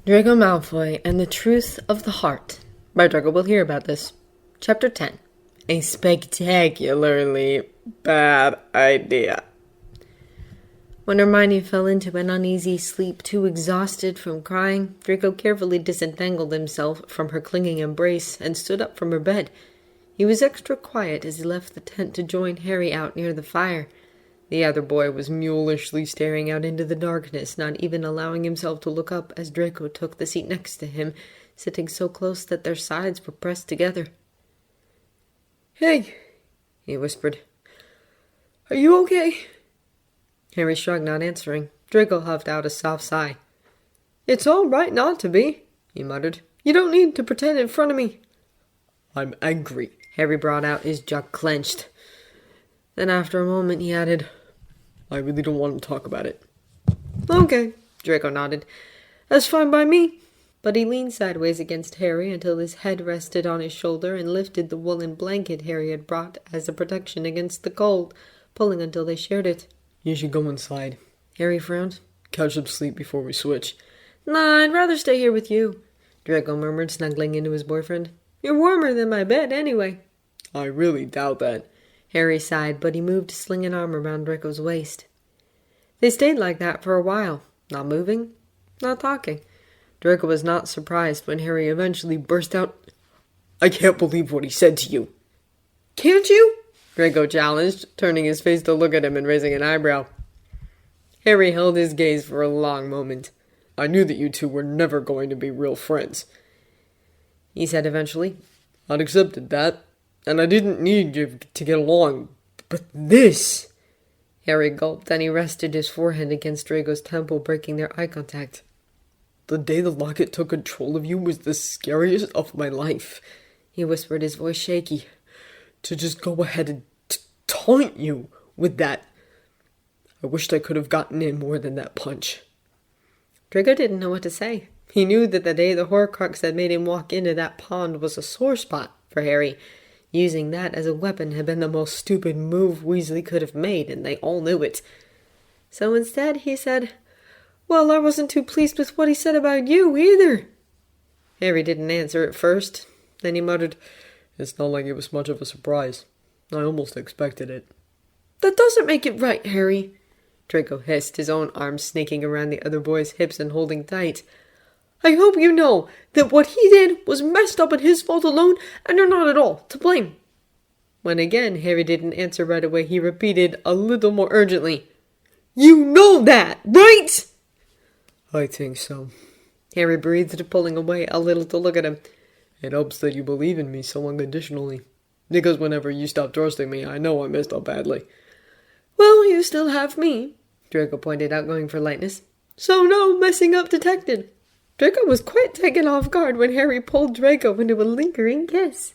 Draco Malfoy and the Truth of the Heart by Draco. We'll hear about this. Chapter 10. A spectacularly bad idea. When Hermione fell into an uneasy sleep, too exhausted from crying, Draco carefully disentangled himself from her clinging embrace and stood up from her bed. He was extra quiet as he left the tent to join Harry out near the fire. The other boy was mulishly staring out into the darkness, not even allowing himself to look up as Draco took the seat next to him, sitting so close that their sides were pressed together. "Hey," he whispered. "Are you okay?" Harry shrugged, not answering. Draco huffed out a soft sigh. "It's all right not to be," he muttered. "You don't need to pretend in front of me." "I'm angry," Harry brought out, his jaw clenched. Then after a moment he added, "I really don't want to talk about it." "Okay," Draco nodded. "That's fine by me." But he leaned sideways against Harry until his head rested on his shoulder and lifted the woolen blanket Harry had brought as a protection against the cold, pulling until they shared it. "You should go inside." Harry frowned. "Catch some sleep before we switch." "Nah, I'd rather stay here with you," Draco murmured, snuggling into his boyfriend. "You're warmer than my bed, anyway." "I really doubt that." Harry sighed, but he moved to sling an arm around Draco's waist. They stayed like that for a while, not moving, not talking. Draco was not surprised when Harry eventually burst out, "I can't believe what he said to you." "Can't you?" Draco challenged, turning his face to look at him and raising an eyebrow. Harry held his gaze for a long moment. "I knew that you two were never going to be real friends," he said eventually. "I'd accepted that. And I didn't need you to get along. But this..." Harry gulped, and he rested his forehead against Draco's temple, breaking their eye contact. "The day the locket took control of you was the scariest of my life," he whispered, his voice shaky. "To just go ahead and taunt you with that. I wished I could have gotten in more than that punch." Draco didn't know what to say. He knew that the day the Horcrux had made him walk into that pond was a sore spot for Harry. Using that as a weapon had been the most stupid move Weasley could have made, and they all knew it. So instead he said, "Well, I wasn't too pleased with what he said about you, either." Harry didn't answer at first. Then he muttered, "It's not like it was much of a surprise. I almost expected it." "That doesn't make it right, Harry," Draco hissed, his own arms snaking around the other boy's hips and holding tight. "I hope you know that what he did was messed up and his fault alone, and you're not at all to blame." When again Harry didn't answer right away, he repeated a little more urgently, "You know that, right?" "I think so." Harry breathed, pulling away a little to look at him. "It helps that you believe in me so unconditionally. Because whenever you stop trusting me, I know I messed up badly." "Well, you still have me," Draco pointed out, going for lightness. "So no messing up detected." Draco was quite taken off guard when Harry pulled Draco into a lingering kiss.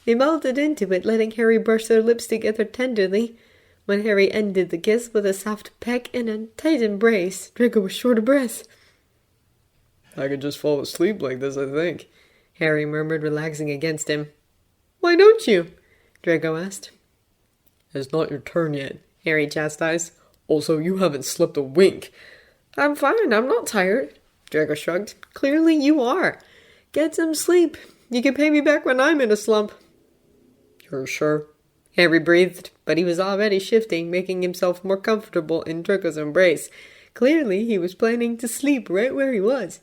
He melted into it, letting Harry brush their lips together tenderly. When Harry ended the kiss with a soft peck and a tight embrace, Draco was short of breath. "I could just fall asleep like this, I think," Harry murmured, relaxing against him. "Why don't you?" Draco asked. "It's not your turn yet," Harry chastised. "Also, you haven't slept a wink." "I'm fine, I'm not tired." Draco shrugged. "Clearly you are. Get some sleep. You can pay me back when I'm in a slump." "You're sure?" Harry breathed, but he was already shifting, making himself more comfortable in Draco's embrace. Clearly he was planning to sleep right where he was.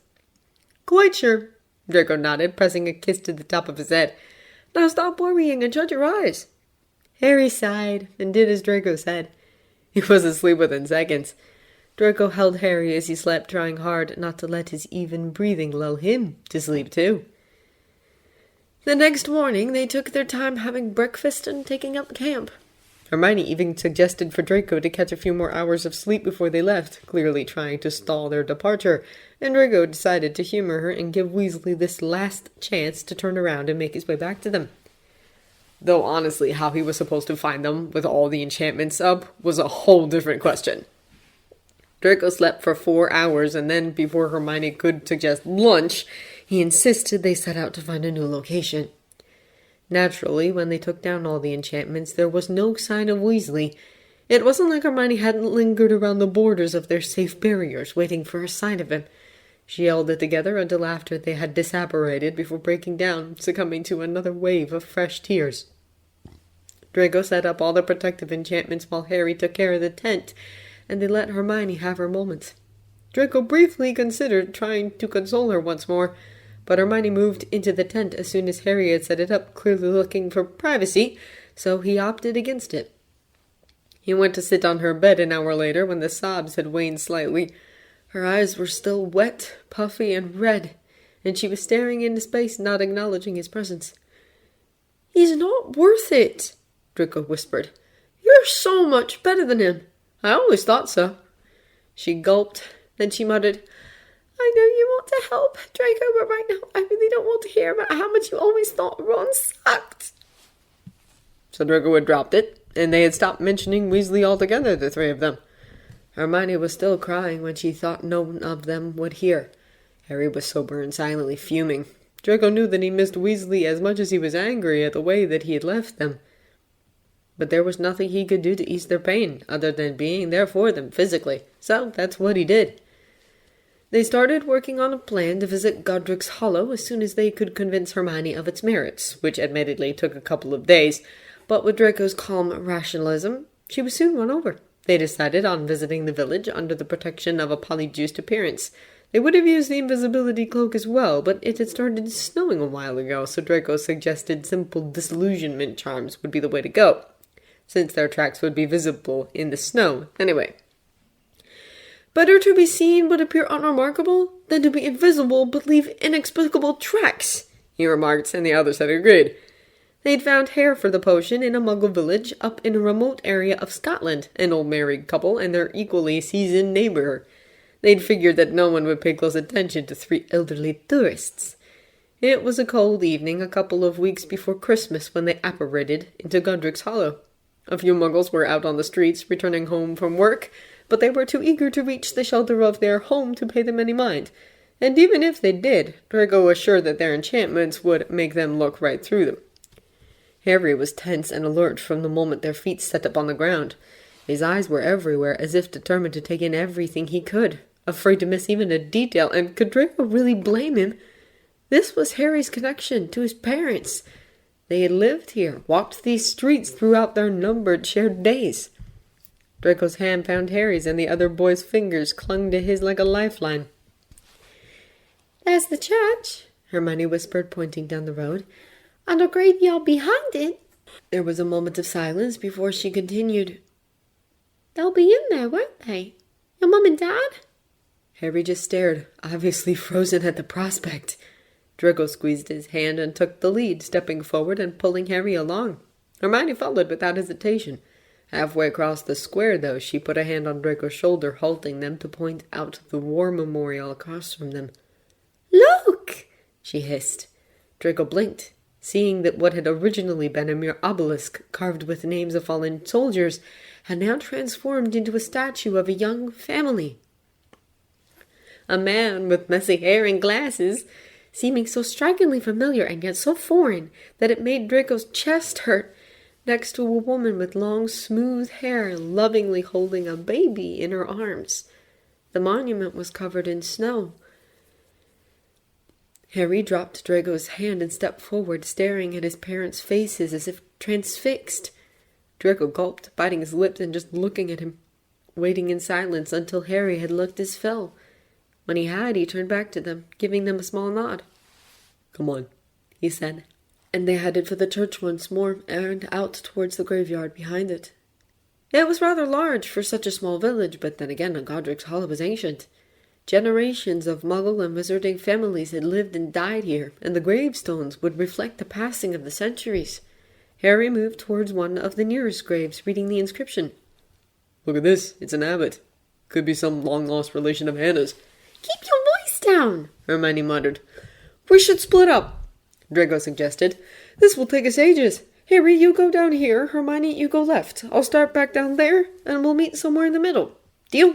"Quite sure," Draco nodded, pressing a kiss to the top of his head. "Now stop worrying and shut your eyes." Harry sighed and did as Draco said. He was asleep within seconds. Draco held Harry as he slept, trying hard not to let his even breathing lull him to sleep too. The next morning they took their time having breakfast and taking up camp. Hermione even suggested for Draco to catch a few more hours of sleep before they left, clearly trying to stall their departure, and Draco decided to humor her and give Weasley this last chance to turn around and make his way back to them. Though honestly, how he was supposed to find them with all the enchantments up was a whole different question. Draco slept for 4 hours, and then, before Hermione could suggest lunch, he insisted they set out to find a new location. Naturally, when they took down all the enchantments, there was no sign of Weasley. It wasn't like Hermione hadn't lingered around the borders of their safe barriers, waiting for a sign of him. She held it together until after they had disapparated before breaking down, succumbing to another wave of fresh tears. Draco set up all the protective enchantments while Harry took care of the tent, and they let Hermione have her moments. Draco briefly considered trying to console her once more, but Hermione moved into the tent as soon as Harry had set it up, clearly looking for privacy, so he opted against it. He went to sit on her bed an hour later when the sobs had waned slightly. Her eyes were still wet, puffy, and red, and she was staring into space, not acknowledging his presence. "He's not worth it," Draco whispered. "You're so much better than him. I always thought so." She gulped, then she muttered, "I know you want to help, Draco, but right now I really don't want to hear about how much you always thought Ron sucked." So Draco had dropped it, and they had stopped mentioning Weasley altogether, the three of them. Hermione was still crying when she thought no one of them would hear. Harry was sober and silently fuming. Draco knew that he missed Weasley as much as he was angry at the way that he had left them. But there was nothing he could do to ease their pain, other than being there for them physically, so that's what he did. They started working on a plan to visit Godric's Hollow as soon as they could convince Hermione of its merits, which admittedly took a couple of days, but with Draco's calm rationalism, she was soon won over. They decided on visiting the village under the protection of a polyjuiced appearance. They would have used the invisibility cloak as well, but it had started snowing a while ago, so Draco suggested simple disillusionment charms would be the way to go, since their tracks would be visible in the snow anyway. "Better to be seen but appear unremarkable than to be invisible but leave inexplicable tracks," he remarked, and the others had agreed. They'd found hair for the potion in a Muggle village up in a remote area of Scotland, an old married couple and their equally seasoned neighbor. They'd figured that no one would pay close attention to three elderly tourists. It was a cold evening a couple of weeks before Christmas when they apparated into Godric's Hollow. A few Muggles were out on the streets returning home from work, but they were too eager to reach the shelter of their home to pay them any mind. And even if they did, Draco was sure that their enchantments would make them look right through them. Harry was tense and alert from the moment their feet set up on the ground. His eyes were everywhere, as if determined to take in everything he could, afraid to miss even a detail, and could Draco really blame him? This was Harry's connection to his parents. They had lived here, walked these streets throughout their numbered shared days. Draco's hand found Harry's, and the other boy's fingers clung to his like a lifeline. "There's the church," Hermione whispered, pointing down the road, "and a graveyard behind it." There was a moment of silence before she continued. "They'll be in there, won't they? Your mum and dad?" Harry just stared, obviously frozen at the prospect. Draco squeezed his hand and took the lead, stepping forward and pulling Harry along. Hermione followed without hesitation. Halfway across the square, though, she put a hand on Draco's shoulder, halting them to point out the war memorial across from them. "Look!" she hissed. Draco blinked, seeing that what had originally been a mere obelisk carved with names of fallen soldiers had now transformed into a statue of a young family. A man with messy hair and glasses, seeming so strikingly familiar and yet so foreign that it made Draco's chest hurt, next to a woman with long, smooth hair lovingly holding a baby in her arms. The monument was covered in snow. Harry dropped Draco's hand and stepped forward, staring at his parents' faces as if transfixed. Draco gulped, biting his lips and just looking at him, waiting in silence until Harry had looked his fill. When he had, he turned back to them, giving them a small nod. "Come on," he said, and they headed for the church once more and out towards the graveyard behind it. It was rather large for such a small village, but then again, Godric's Hollow was ancient. Generations of Muggle and wizarding families had lived and died here, and the gravestones would reflect the passing of the centuries. Harry moved towards one of the nearest graves, reading the inscription. "Look at this, it's an abbot. Could be some long-lost relation of Hannah's." "Keep your voice down," Hermione muttered. "We should split up," Draco suggested. "This will take us ages. Harry, you go down here. Hermione, you go left. I'll start back down there, and we'll meet somewhere in the middle. Deal?"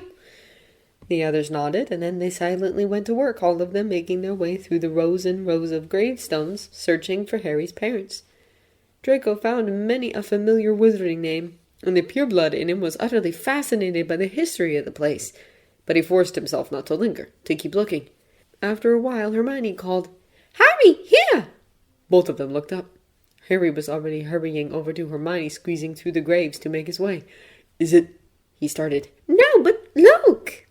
The others nodded, and then they silently went to work, all of them making their way through the rows and rows of gravestones, searching for Harry's parents. Draco found many a familiar wizarding name, and the pureblood in him was utterly fascinated by the history of the place, but he forced himself not to linger, to keep looking. After a while, Hermione called, "Harry, here!" Both of them looked up. Harry was already hurrying over to Hermione, squeezing through the graves to make his way. "Is it—" he started. "No, but look!"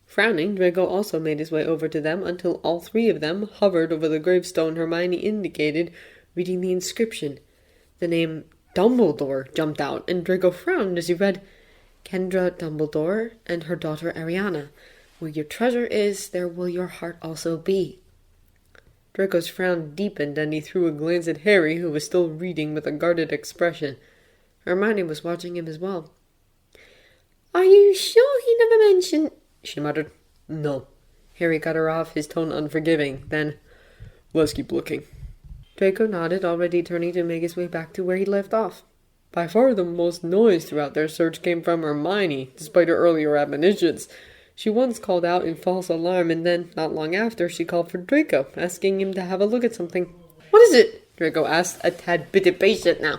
Frowning, Draco also made his way over to them until all three of them hovered over the gravestone Hermione indicated, reading the inscription. The name Dumbledore jumped out, and Draco frowned as he read, "Kendra Dumbledore and her daughter Ariana. Where your treasure is, there will your heart also be." Draco's frown deepened, and he threw a glance at Harry, who was still reading with a guarded expression. Hermione was watching him as well. "Are you sure he never mentioned—" she muttered. "No." Harry cut her off, his tone unforgiving. Then, "Let's keep looking." Draco nodded, already turning to make his way back to where he left off. By far the most noise throughout their search came from Hermione, despite her earlier admonitions. She once called out in false alarm, and then, not long after, she called for Draco, asking him to have a look at something. "What is it?" Draco asked, a tad bit impatient now.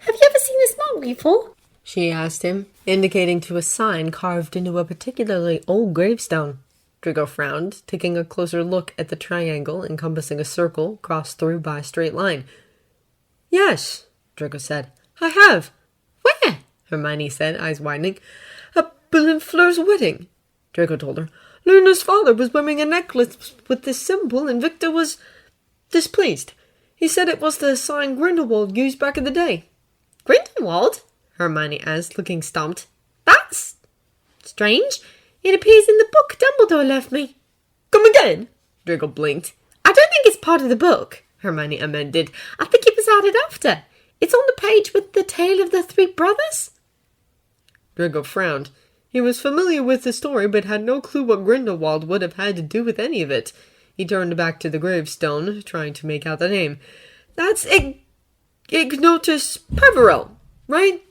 "Have you ever seen this mark before?" she asked him, indicating to a sign carved into a particularly old gravestone. Draco frowned, taking a closer look at the triangle encompassing a circle crossed through by a straight line. "Yes," Draco said. "I have." "Where?" Hermione said, eyes widening. "At Fleur's wedding," Draco told her. "Luna's father was wearing a necklace with this symbol, and Victor was displeased. He said it was the sign Grindelwald used back in the day." "Grindelwald?" Hermione asked, looking stumped. "That's strange. It appears in the book Dumbledore left me." "Come again?" Draco blinked. "I don't think it's part of the book," Hermione amended. "I think it was added after. It's on the page with the tale of the three brothers." Draco frowned. He was familiar with the story, but had no clue what Grindelwald would have had to do with any of it. He turned back to the gravestone, trying to make out the name. "That's Ignotus Peverell, right?"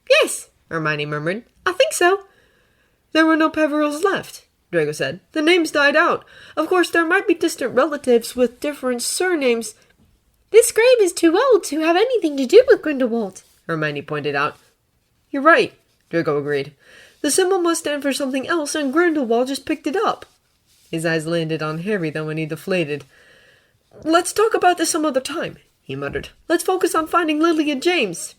"Yes," Hermione murmured. "I think so." "There were no Peverells left," Draco said. "The names died out. Of course, there might be distant relatives with different surnames." "This grave is too old to have anything to do with Grindelwald," Hermione pointed out. "You're right," Draco agreed. "The symbol must stand for something else, and Grindelwald just picked it up." His eyes landed on Harry, then when he deflated. "Let's talk about this some other time," he muttered. "Let's focus on finding Lily and James."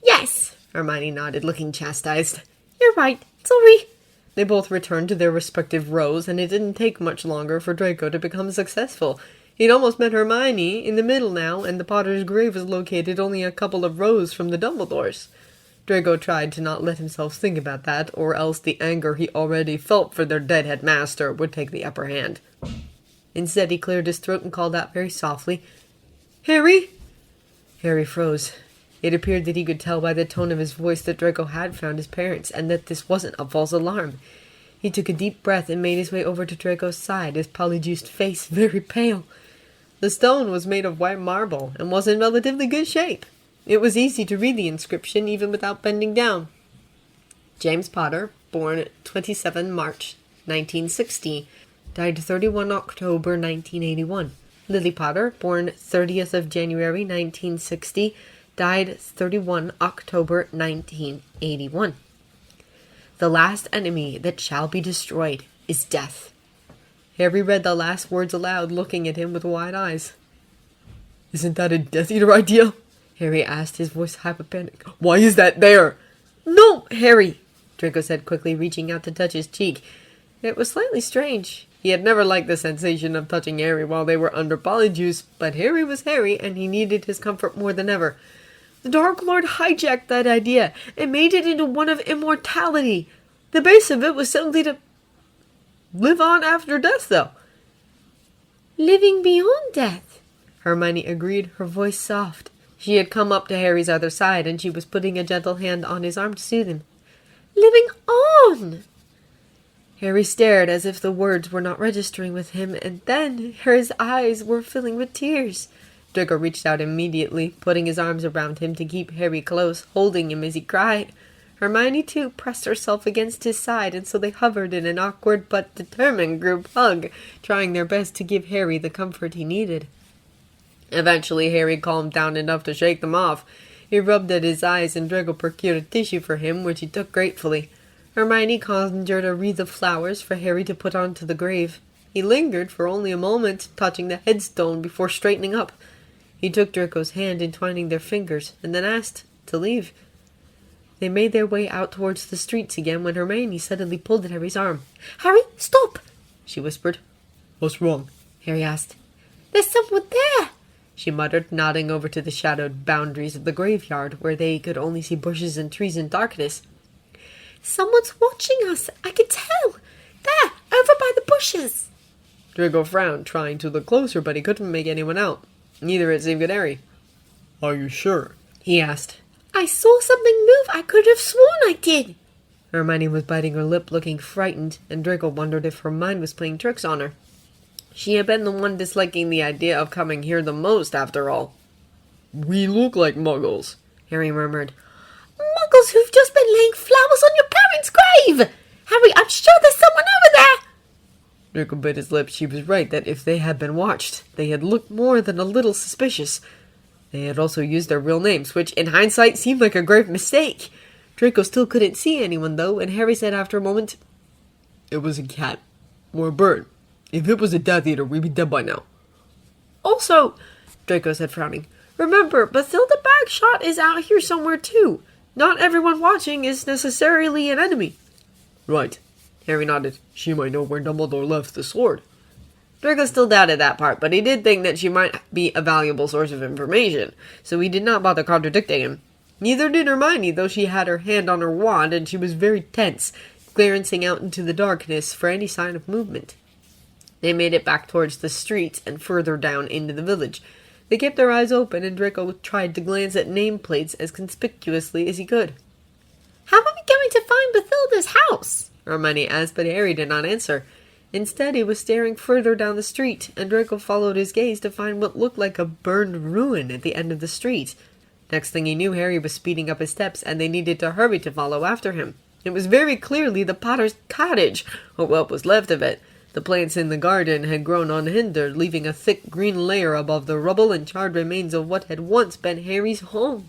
"Yes," Hermione nodded, looking chastised. "You're right. Sorry." They both returned to their respective rows, and it didn't take much longer for Draco to become successful. He'd almost met Hermione in the middle now, and the Potter's grave was located only a couple of rows from the Dumbledores. Draco tried to not let himself think about that, or else the anger he already felt for their dead headmaster would take the upper hand. Instead, he cleared his throat and called out very softly, "Harry?" Harry froze. It appeared that he could tell by the tone of his voice that Draco had found his parents, and that this wasn't a false alarm. He took a deep breath and made his way over to Draco's side, his polyjuiced face very pale. The stone was made of white marble, and was in relatively good shape. It was easy to read the inscription even without bending down. James Potter, born 27 March 1960, died 31 October 1981. Lily Potter, born 30th of January 1960, died 31 October 1981. The last enemy that shall be destroyed is death. Harry read the last words aloud, looking at him with wide eyes. "Isn't that a Death Eater idea?" Harry asked, his voice hyperpanic. "Why is that there?" "No, Harry," Draco said quickly, reaching out to touch his cheek. It was slightly strange. He had never liked the sensation of touching Harry while they were under polyjuice, but Harry was Harry, and he needed his comfort more than ever. "The Dark Lord hijacked that idea and made it into one of immortality. The base of it was simply to live on after death, though." "Living beyond death," Hermione agreed, her voice soft. She had come up to Harry's other side, and she was putting a gentle hand on his arm to soothe him. "Living on!" Harry stared as if the words were not registering with him, and then his eyes were filling with tears. Draco reached out immediately, putting his arms around him to keep Harry close, holding him as he cried. Hermione, too, pressed herself against his side, and so they hovered in an awkward but determined group hug, trying their best to give Harry the comfort he needed. Eventually, Harry calmed down enough to shake them off. He rubbed at his eyes, and Draco procured a tissue for him, which he took gratefully. Hermione conjured a wreath of flowers for Harry to put onto the grave. He lingered for only a moment, touching the headstone before straightening up. He took Draco's hand, entwining their fingers, and then asked to leave. They made their way out towards the streets again when Hermione suddenly pulled at Harry's arm. "Harry, stop!" she whispered. "What's wrong?" Harry asked. "There's someone there," she muttered, nodding over to the shadowed boundaries of the graveyard, where they could only see bushes and trees in darkness. "Someone's watching us, I can tell. There, over by the bushes." Draco frowned, trying to look closer, but he couldn't make anyone out. Neither it seemed could Harry. "Are you sure?" he asked. "I saw something move. I could have sworn I did." Hermione was biting her lip, looking frightened, and Draco wondered if her mind was playing tricks on her. She had been the one disliking the idea of coming here the most, after all. "We look like muggles," Harry murmured. "Muggles who've just been laying flowers on your parents' grave! Harry, I'm sure there's someone over there!" Draco bit his lip. She was right that if they had been watched, they had looked more than a little suspicious. They had also used their real names, which in hindsight seemed like a grave mistake. Draco still couldn't see anyone, though, and Harry said after a moment, "It was a cat. Or a bird. If it was a Death Eater, we'd be dead by now." "Also," Draco said, frowning, "remember, Bathilda Bagshot is out here somewhere, too. Not everyone watching is necessarily an enemy." "Right," Harry nodded. "She might know where Dumbledore left the sword." Draco still doubted that part, but he did think that she might be a valuable source of information, so he did not bother contradicting him. Neither did Hermione, though she had her hand on her wand, and she was very tense, glancing out into the darkness for any sign of movement. They made it back towards the streets and further down into the village. They kept their eyes open, and Draco tried to glance at nameplates as conspicuously as he could. "How are we going to find Bathilda's house?" Hermione asked, but Harry did not answer. Instead, he was staring further down the street, and Draco followed his gaze to find what looked like a burned ruin at the end of the street. Next thing he knew, Harry was speeding up his steps, and they needed to hurry to follow after him. It was very clearly the Potter's cottage, or what was left of it. The plants in the garden had grown unhindered, leaving a thick green layer above the rubble and charred remains of what had once been Harry's home.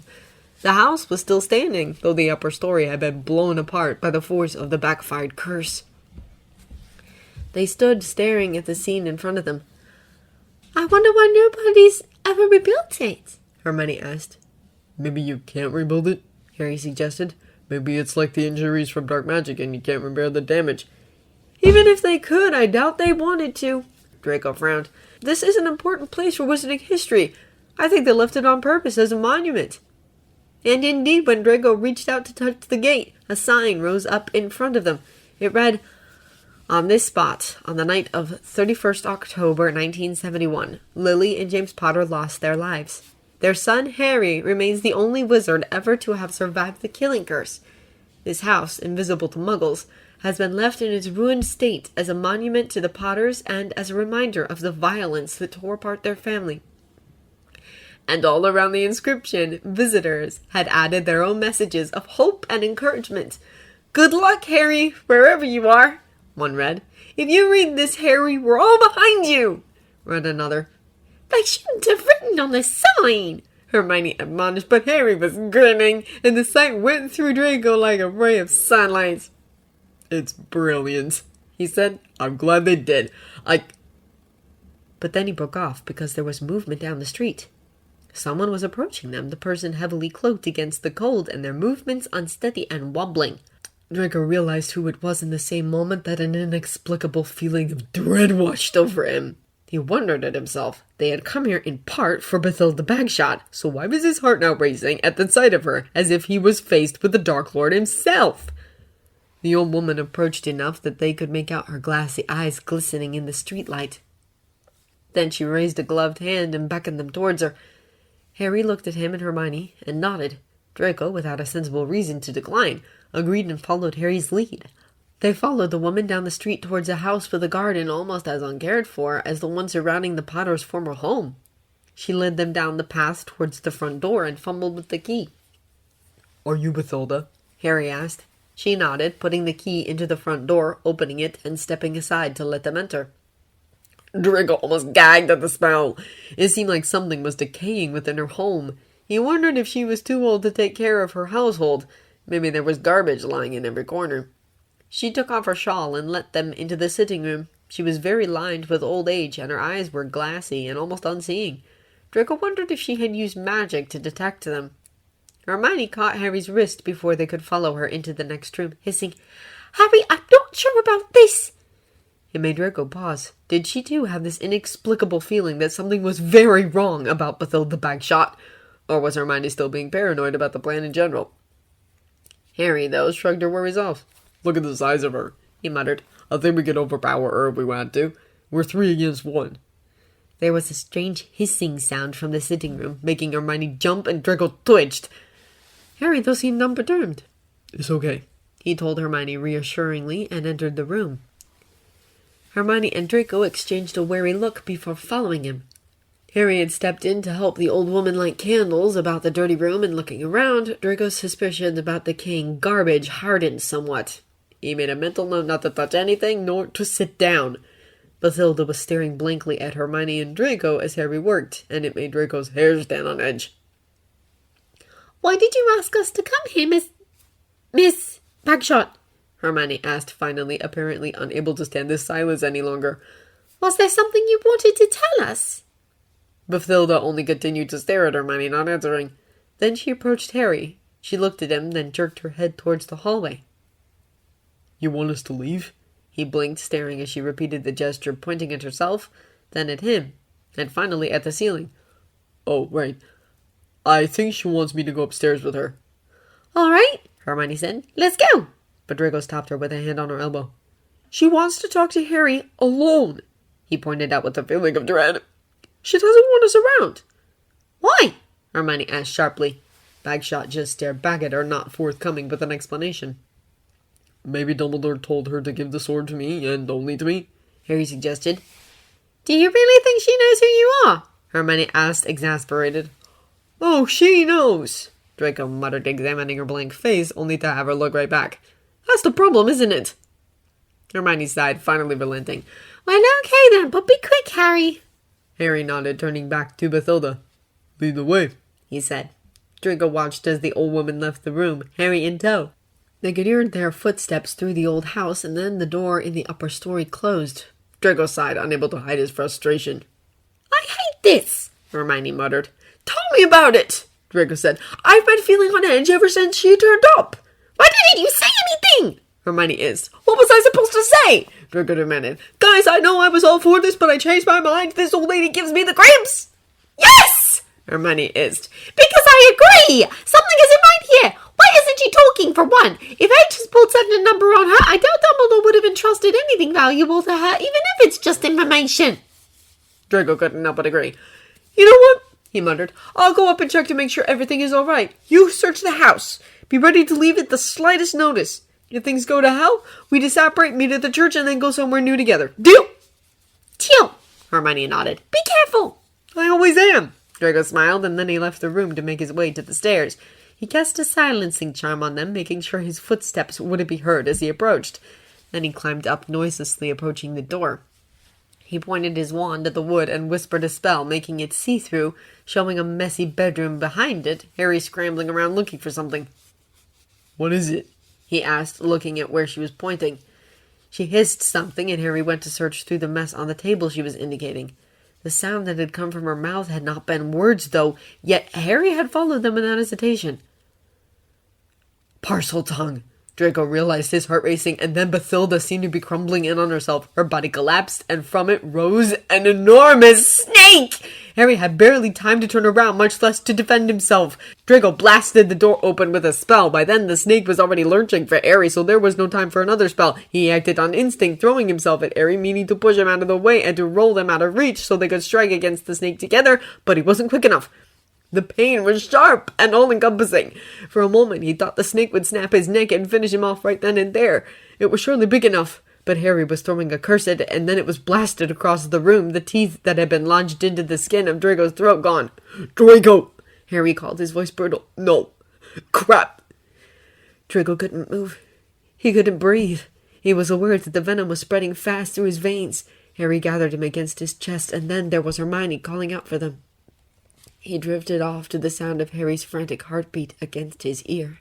The house was still standing, though the upper story had been blown apart by the force of the backfired curse. They stood staring at the scene in front of them. "I wonder why nobody's ever rebuilt it," Hermione asked. "Maybe you can't rebuild it?" Harry suggested. "Maybe it's like the injuries from dark magic and you can't repair the damage." "Even if they could, I doubt they wanted to." Draco frowned. "This is an important place for Wizarding history. I think they left it on purpose as a monument." And indeed, when Draco reached out to touch the gate, a sign rose up in front of them. It read, "On this spot, on the night of 31st October 1971, Lily and James Potter lost their lives. Their son, Harry, remains the only wizard ever to have survived the killing curse. This house, invisible to muggles, has been left in its ruined state as a monument to the Potters and as a reminder of the violence that tore apart their family." And all around the inscription, visitors had added their own messages of hope and encouragement. "Good luck, Harry, wherever you are," one read. "If you read this, Harry, we're all behind you," read another. "They shouldn't have written on the sign," Hermione admonished, but Harry was grinning, and the sight went through Draco like a ray of sunlight. "It's brilliant," he said. "I'm glad they did. But then he broke off because there was movement down the street. Someone was approaching them, the person heavily cloaked against the cold, and their movements unsteady and wobbling. Draco realized who it was in the same moment that an inexplicable feeling of dread washed over him. He wondered at himself. They had come here in part for Bathilda Bagshot, so why was his heart now racing at the sight of her, as if he was faced with the Dark Lord himself? The old woman approached enough that they could make out her glassy eyes glistening in the streetlight. Then she raised a gloved hand and beckoned them towards her. Harry looked at him and Hermione and nodded. Draco, without a sensible reason to decline, agreed and followed Harry's lead. They followed the woman down the street towards a house with a garden almost as uncared for as the one surrounding the Potter's former home. She led them down the path towards the front door and fumbled with the key. "Are you Bathilda?" Harry asked. She nodded, putting the key into the front door, opening it, and stepping aside to let them enter. Draco almost gagged at the smell. It seemed like something was decaying within her home. He wondered if she was too old to take care of her household. Maybe there was garbage lying in every corner. She took off her shawl and let them into the sitting room. She was very lined with old age, and her eyes were glassy and almost unseeing. Draco wondered if she had used magic to detect them. Hermione caught Harry's wrist before they could follow her into the next room, hissing, Harry, I'm not sure about this. It made Draco pause. Did she too have this inexplicable feeling that something was very wrong about Bathilda Bagshot? Or was Hermione still being paranoid about the plan in general? Harry, though, shrugged her worries off. Look at the size of her, he muttered. I think we could overpower her if we want to. We're 3 against 1. There was a strange hissing sound from the sitting room, making Hermione jump, and Draco twitched. Harry, though, seemed unperturbed. It's okay, he told Hermione reassuringly, and entered the room. Hermione and Draco exchanged a wary look before following him. Harry had stepped in to help the old woman light candles about the dirty room, and looking around, Draco's suspicions about decaying garbage hardened somewhat. He made a mental note not to touch anything, nor to sit down. Bathilda was staring blankly at Hermione and Draco as Harry worked, and it made Draco's hair stand on edge. Why did you ask us to come here, Miss Bagshot? Hermione asked finally, apparently unable to stand this silence any longer. Was there something you wanted to tell us? Bathilda only continued to stare at Hermione, not answering. Then she approached Harry. She looked at him, then jerked her head towards the hallway. You want us to leave? He blinked, staring as she repeated the gesture, pointing at herself, then at him, and finally at the ceiling. Oh, right. I think she wants me to go upstairs with her. All right, Hermione said. Let's go. But Draco stopped her with a hand on her elbow. She wants to talk to Harry alone, he pointed out with a feeling of dread. She doesn't want us around. Why? Hermione asked sharply. Bagshot just stared back at her, not forthcoming with an explanation. Maybe Dumbledore told her to give the sword to me, and only to me, Harry suggested. Do you really think she knows who you are? Hermione asked, exasperated. Oh, she knows, Draco muttered, examining her blank face, only to have her look right back. That's the problem, isn't it? Hermione sighed, finally relenting. Well, okay then, but be quick, Harry. Harry nodded, turning back to Bathilda. Lead the way, he said. Draco watched as the old woman left the room, Harry in tow. They could hear their footsteps through the old house, and then the door in the upper story closed. Draco sighed, unable to hide his frustration. I hate this, Hermione muttered. Tell me about it, Draco said. I've been feeling on edge ever since she turned up. Why didn't you say anything? Hermione is. What was I supposed to say? Draco demanded. Guys, I know I was all for this, but I changed my mind. This old lady gives me the creeps. Yes! Hermione is. Because I agree! Something isn't right here! Why isn't she talking, for one? If H has pulled such a number on her, I doubt Dumbledore would have entrusted anything valuable to her, even if it's just information. Draco couldn't help but agree. You know what? He muttered. I'll go up and check to make sure everything is all right. You search the house. Be ready to leave at the slightest notice. If things go to hell, we disapparate, meet at the church, and then go somewhere new together. Deal? Deal. Hermione nodded. Be careful. I always am. Draco smiled, and then he left the room to make his way to the stairs. He cast a silencing charm on them, making sure his footsteps wouldn't be heard as he approached. Then he climbed up noiselessly, approaching the door. He pointed his wand at the wood and whispered a spell, making it see-through, showing a messy bedroom behind it, Harry scrambling around looking for something. What is it? He asked, looking at where she was pointing. She hissed something, and Harry went to search through the mess on the table she was indicating. The sound that had come from her mouth had not been words, though, yet Harry had followed them without hesitation. Parcel tongue! Draco realized, his heart racing, and then Bathilda seemed to be crumbling in on herself. Her body collapsed, and from it rose an enormous snake! Harry had barely time to turn around, much less to defend himself. Draco blasted the door open with a spell. By then, the snake was already lurching for Harry, so there was no time for another spell. He acted on instinct, throwing himself at Harry, meaning to push him out of the way and to roll them out of reach so they could strike against the snake together, but he wasn't quick enough. The pain was sharp and all-encompassing. For a moment, he thought the snake would snap his neck and finish him off right then and there. It was surely big enough. But Harry was throwing a curse at it, and then it was blasted across the room, the teeth that had been lodged into the skin of Draco's throat gone. Draco! Harry called, his voice brutal. No. Crap! Draco couldn't move. He couldn't breathe. He was aware that the venom was spreading fast through his veins. Harry gathered him against his chest, and then there was Hermione calling out for them. He drifted off to the sound of Harry's frantic heartbeat against his ear.